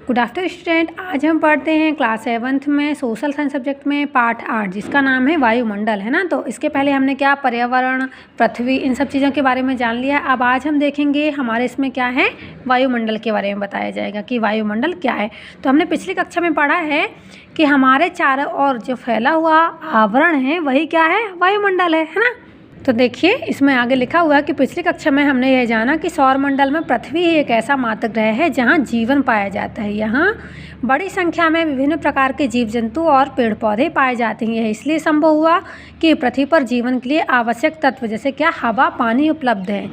Good afternoon student. आज हम पढ़ते हैं क्लास 7th में सोशल साइंस सब्जेक्ट में पार्ट 8 जिसका नाम है वायुमंडल, है ना। तो इसके पहले हमने क्या पर्यावरण, पृथ्वी, इन सब चीज़ों के बारे में जान लिया। अब आज हम देखेंगे हमारे इसमें क्या है, वायुमंडल के बारे में बताया जाएगा कि वायुमंडल क्या है। तो हमने पिछली कक्षा में पढ़ा है कि हमारे चारों ओर जो फैला हुआ आवरण है वही क्या है, वायुमंडल है ना। तो देखिए इसमें आगे लिखा हुआ है कि पिछली कक्षा में हमने यह जाना कि सौरमंडल में पृथ्वी ही एक ऐसा मात्र ग्रह है जहां जीवन पाया जाता है। यहाँ बड़ी संख्या में विभिन्न प्रकार के जीव जंतु और पेड़ पौधे पाए जाते हैं। यह इसलिए संभव हुआ कि पृथ्वी पर जीवन के लिए आवश्यक तत्व जैसे क्या, हवा, पानी उपलब्ध है।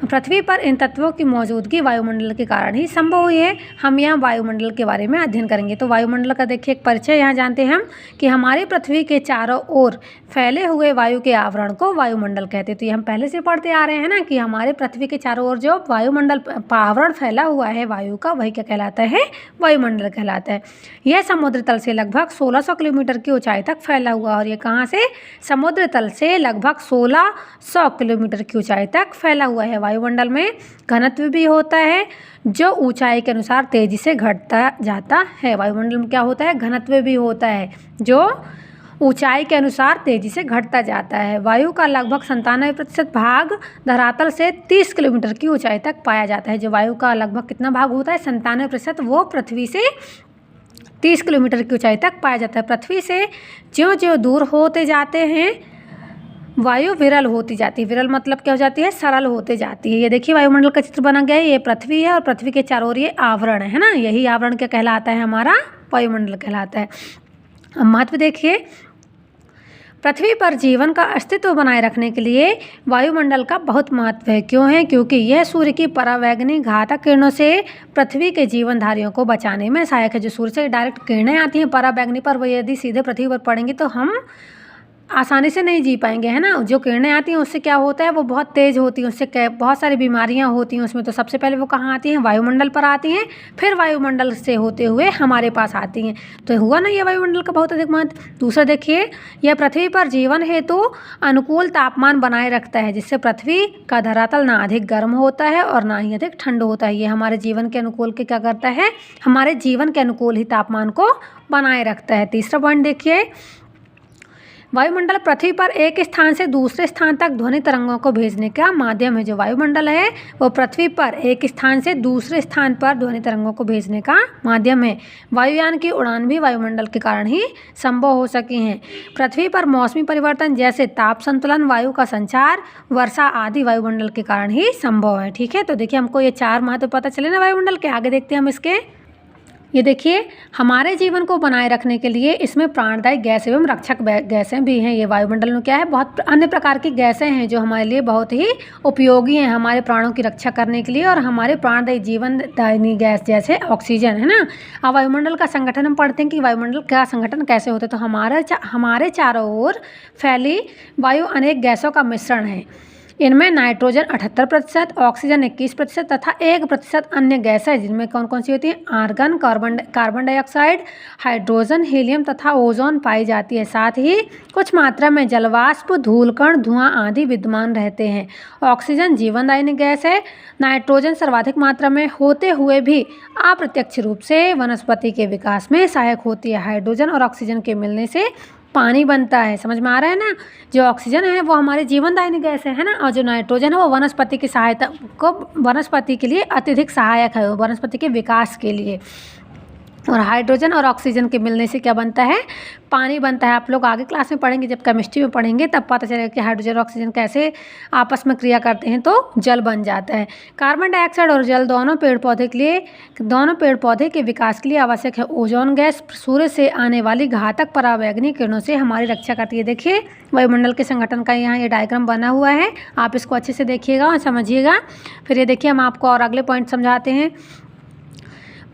पृथ्वी पर इन तत्वों की मौजूदगी वायुमंडल के कारण ही संभव हुई है। हम यहाँ वायुमंडल के बारे में अध्ययन करेंगे। तो वायुमंडल का देखिए एक परिचय यहाँ जानते हैं हम कि हमारी पृथ्वी के चारों ओर फैले हुए वायु के आवरण को वायुमंडल कहते हैं। तो ये हम पहले से पढ़ते आ रहे हैं ना कि हमारे पृथ्वी के चारों ओर जो वायुमंडल आवरण फैला हुआ है वायु का, वही क्या कहलाता है, वायुमंडल कहलाता है। यह समुद्र तल से लगभग 1600 किलोमीटर की ऊंचाई तक फैला हुआ। और ये कहाँ से, समुद्र तल से लगभग 1600 किलोमीटर की ऊंचाई तक फैला हुआ है। वायुमंडल में घनत्व भी होता है जो ऊंचाई के अनुसार तेजी से घटता जाता है। वायुमंडल में क्या होता है, घनत्व भी होता है जो ऊंचाई के अनुसार तेजी से घटता जाता है। वायु का लगभग 97% भाग धरातल से 30 किलोमीटर की ऊंचाई तक पाया जाता है। जो वायु का लगभग कितना भाग होता है, 97%, वो पृथ्वी से 30 किलोमीटर की ऊंचाई तक पाया जाता है। पृथ्वी से ज्यों ज्यों दूर होते जाते हैं वायु विरल होती जाती है। विरल मतलब क्या हो जाती है, सरल होते जाती है। ये देखिए वायुमंडल का चित्र बना गया है। ये पृथ्वी है और पृथ्वी के चारों ओर ये आवरण है ना। यही आवरण क्या कहलाता है, हमारा वायुमंडल कहलाता है। अब महत्व देखिए, पृथ्वी पर जीवन का अस्तित्व बनाए रखने के लिए वायुमंडल का बहुत महत्व है। क्यों है, क्योंकि यह सूर्य की परावैंगनी घातक किरणों से पृथ्वी के जीवनधारियों को बचाने में सहायक है। जो सूर्य से डायरेक्ट किरणें आती हैं परावैंगनी पर, वो यदि सीधे पृथ्वी पर पड़ेंगी तो हम आसानी से नहीं जी पाएंगे, है ना। जो किरणें आती हैं उससे क्या होता है, वो बहुत तेज़ होती हैं, उससे बहुत सारी बीमारियां होती हैं उसमें। तो सबसे पहले वो कहाँ आती हैं, वायुमंडल पर आती हैं, फिर वायुमंडल से होते हुए हमारे पास आती हैं। तो हुआ ना ये वायुमंडल का बहुत अधिक महत्व। दूसरा देखिए, यह पृथ्वी पर जीवन हेतु अनुकूल तापमान बनाए रखता है, जिससे पृथ्वी का धरातल ना अधिक गर्म होता है और ना ही अधिक ठंड होता है। ये हमारे जीवन के अनुकूल के क्या करता है, हमारे जीवन के अनुकूल ही तापमान को बनाए रखता है। तीसरा पॉइंट देखिए, वायुमंडल पृथ्वी पर एक स्थान से दूसरे स्थान तक ध्वनि तरंगों को भेजने का माध्यम है। जो वायुमंडल है वो पृथ्वी पर एक स्थान से दूसरे स्थान पर ध्वनि तरंगों को भेजने का माध्यम है। वायुयान की उड़ान भी वायुमंडल के कारण ही संभव हो सकी हैं। पृथ्वी पर मौसमी परिवर्तन जैसे ताप संतुलन, वायु का संचार, वर्षा आदि वायुमंडल के कारण ही संभव है। ठीक है, तो देखिए हमको ये 4 महत्व पता चले ना वायुमंडल के। आगे देखते हैं हम इसके। ये देखिए, हमारे जीवन को बनाए रखने के लिए इसमें प्राणदायी गैस एवं रक्षक गैसें भी हैं। ये वायुमंडल में क्या है, बहुत अन्य प्रकार की गैसें हैं जो हमारे लिए बहुत ही उपयोगी हैं, हमारे प्राणों की रक्षा करने के लिए और हमारे प्राणदायी जीवनदायिनी गैस जैसे ऑक्सीजन, है ना। अब वायुमंडल का संगठन हम पढ़ते हैं कि वायुमंडल का संगठन कैसे होता है। तो हमारे चारों ओर फैली वायु अनेक गैसों का मिश्रण है। इनमें नाइट्रोजन 78%, ऑक्सीजन 21% तथा 1% अन्य गैस है, जिनमें कौन कौन सी होती है, argon, carbon dioxide, hydrogen, helium तथा ओजोन पाई जाती है। साथ ही कुछ मात्रा में जलवाष्प, धूलकण, धुआं आदि विद्यमान रहते हैं। ऑक्सीजन जीवनदायिनी गैस है। नाइट्रोजन सर्वाधिक मात्रा में होते हुए भी अप्रत्यक्ष रूप से वनस्पति के विकास में सहायक होती है। हाइड्रोजन और ऑक्सीजन के मिलने से पानी बनता है। समझ में आ रहा है ना। जो ऑक्सीजन है वो हमारे जीवनदायिनी गैस है ना, और जो नाइट्रोजन है वो वनस्पति की सहायता को, वनस्पति के लिए अत्यधिक सहायक है, वनस्पति के विकास के लिए। और हाइड्रोजन और ऑक्सीजन के मिलने से क्या बनता है, पानी बनता है। आप लोग आगे क्लास में पढ़ेंगे, जब केमिस्ट्री में पढ़ेंगे तब पता चलेगा कि हाइड्रोजन और ऑक्सीजन कैसे आपस में क्रिया करते हैं तो जल बन जाता है। कार्बन डाइऑक्साइड और जल दोनों पेड़ पौधे के विकास के लिए आवश्यक है। ओजोन गैस सूर्य से आने वाली घातक परावैंगनी किरणों से हमारी रक्षा करती है। देखिए वायुमंडल के संगठन का यहाँ ये डायग्राम बना हुआ है, आप इसको अच्छे से देखिएगा और समझिएगा। फिर ये देखिए हम आपको और अगले पॉइंट समझाते हैं।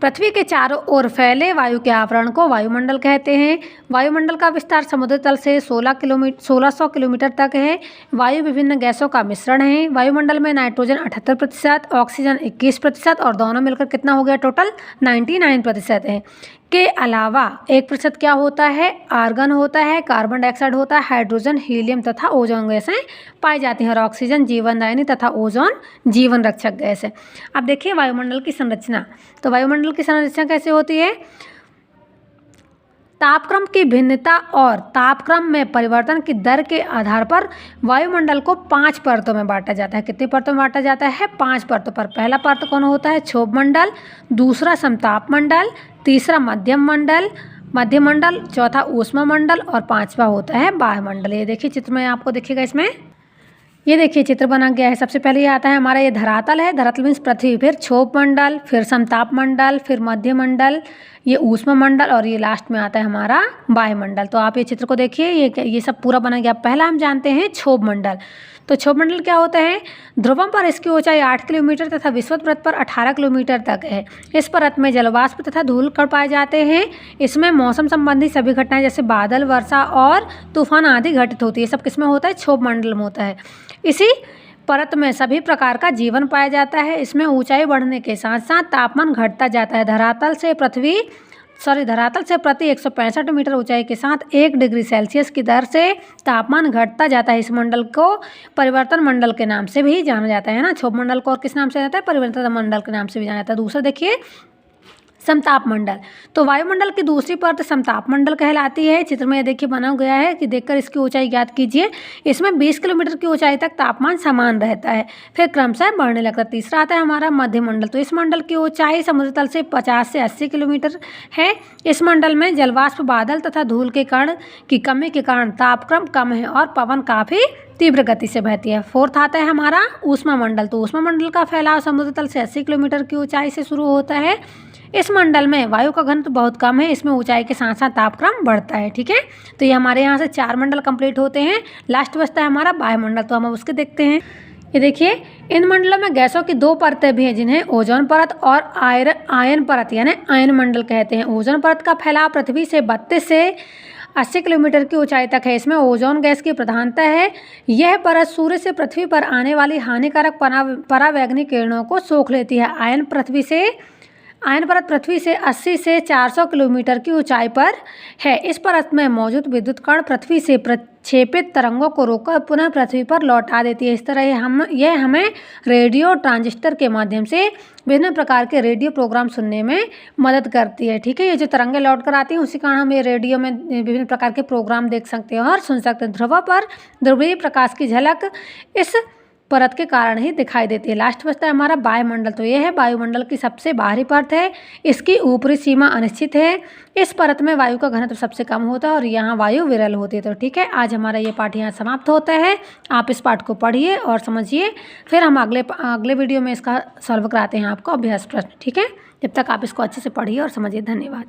पृथ्वी के चारों ओर फैले वायु के आवरण को वायुमंडल कहते हैं। वायुमंडल का विस्तार समुद्र तल से 1600 किलोमीटर तक है। वायु विभिन्न गैसों का मिश्रण है। वायुमंडल में नाइट्रोजन 78%, ऑक्सीजन 21% और दोनों मिलकर कितना हो गया, टोटल 99% है। के अलावा 1% क्या होता है, आर्गन होता है, कार्बन डाइऑक्साइड होता है, हाइड्रोजन, हीलियम तथा ओजोन गैसें पाई जाती हैं और ऑक्सीजन जीवनदायिनी तथा ओजोन जीवन रक्षक गैस है। अब देखिए वायुमंडल की संरचना। तो वायुमंडल की संरचना कैसे होती है? तापक्रम की भिन्नता और तापक्रम में परिवर्तन की दर के आधार पर वायुमंडल को 5 परतों में बांटा जाता है। कितनी परतों में बांटा जाता है? 5 परतों पर। पहला परत कौन होता है? क्षोभ मंडल, दूसरा समताप मंडल, तीसरा मध्यम मंडल, चौथा ऊष्मा मंडल और पांचवा होता है वायुमंडल। ये देखिए चित्र में आपको दिखेगा, इसमें ये देखिए चित्र बना गया है। सबसे पहले ये आता है हमारा, ये धरातल है, धरातल मीन्स पृथ्वी, फिर क्षोभ मंडल, फिर समताप मंडल, फिर मध्य मंडल, ये ऊष्मा मंडल और ये लास्ट में आता है हमारा वायुमंडल। तो आप ये चित्र को देखिए, ये सब पूरा बना गया। पहला हम जानते हैं क्षोभ मंडल। तो क्षोभ मंडल क्या होता है? ध्रुवों पर इसकी ऊंचाई 8 किलोमीटर तथा विषुवत परत पर 18 किलोमीटर तक है। इस परत में जलवाष्प तथा धूल कण पाए जाते हैं। इसमें मौसम संबंधी सभी घटनाएं जैसे बादल, वर्षा और तूफान आदि घटित होती है। सब किसमें होता है? क्षोभ मंडल में होता है। इसी परत में सभी प्रकार का जीवन पाया जाता है। इसमें ऊंचाई बढ़ने के साथ साथ तापमान घटता जाता है। धरातल से प्रति 165 मीटर ऊंचाई के साथ 1 डिग्री सेल्सियस की दर से तापमान घटता जाता है। इस मंडल को परिवर्तन मंडल के नाम से भी जाना जाता है ना। क्षोभ मंडल को और किस नाम से जाना जाता है? परिवर्तन मंडल के नाम से भी जाना जाता है। दूसरा देखिए समताप मंडल। तो वायुमंडल की दूसरी परत समताप मंडल कहलाती है। चित्र में देखिए बना गया है कि देखकर इसकी ऊंचाई ज्ञात कीजिए। इसमें 20 किलोमीटर की ऊंचाई तक तापमान समान रहता है, फिर क्रमशः बढ़ने लगता है। तीसरा आता है हमारा मध्य मंडल। तो इस मंडल की ऊंचाई समुद्र तल से 50 से 80 किलोमीटर है। इस मंडल में जलवाष्प, बादल तथा धूल के कण की कमी के कारण तापक्रम कम है और पवन काफी तीव्र गति से बहती है। फोर्थ आता है हमारा ऊष्मा मंडल। तो ऊष्मा मंडल का फैलाव समुद्र तल से 80 किलोमीटर की ऊंचाई से शुरू होता है। इस मंडल में वायु का घनत्व बहुत कम है। इसमें ऊंचाई के साथ साथ तापक्रम बढ़ता है। ठीक है, तो ये हमारे यहाँ से 4 मंडल कंप्लीट होते हैं। लास्ट बचता है हमारा वायुमंडल। तो हम अब उसके देखते हैं। ये देखिए इन मंडलों में गैसों की 2 परतें भी हैं, जिन्हें ओजोन परत और आयन परत यानी आयन मंडल कहते हैं। ओजोन परत का फैलाव पृथ्वी से 32 से 80 किलोमीटर की ऊंचाई तक है। इसमें ओजोन गैस की प्रधानता है। यह परत सूर्य से पृथ्वी पर आने वाली हानिकारक परावैंगनी किरणों को सोख लेती है। आयन परत पृथ्वी से 80 से 400 किलोमीटर की ऊंचाई पर है। इस परत में मौजूद विद्युत कण पृथ्वी से प्रक्षेपित तरंगों को रोककर पुनः पृथ्वी पर लौटा देती है। इस तरह यह हमें रेडियो ट्रांजिस्टर के माध्यम से विभिन्न प्रकार के रेडियो प्रोग्राम सुनने में मदद करती है। ठीक है, ये जो तरंगें लौट कर आती हैं उसी कारण हम ये रेडियो में विभिन्न प्रकार के प्रोग्राम देख सकते हैं और सुन सकते हैं। ध्रुवों पर ध्रुवीय प्रकाश की झलक इस परत के कारण ही दिखाई देती है। लास्ट बचता है हमारा वायुमंडल। तो यह है वायुमंडल की सबसे बाहरी परत है। इसकी ऊपरी सीमा अनिश्चित है। इस परत में वायु का घनत्व सबसे कम होता है और यहाँ वायु विरल होती है। तो ठीक है, आज हमारा ये पाठ यहाँ समाप्त होता है। आप इस पाठ को पढ़िए और समझिए, फिर हम अगले वीडियो में इसका सॉल्व कराते हैं आपको अभ्यास प्रश्न। ठीक है, जब तक आप इसको अच्छे से पढ़िए और समझिए। धन्यवाद।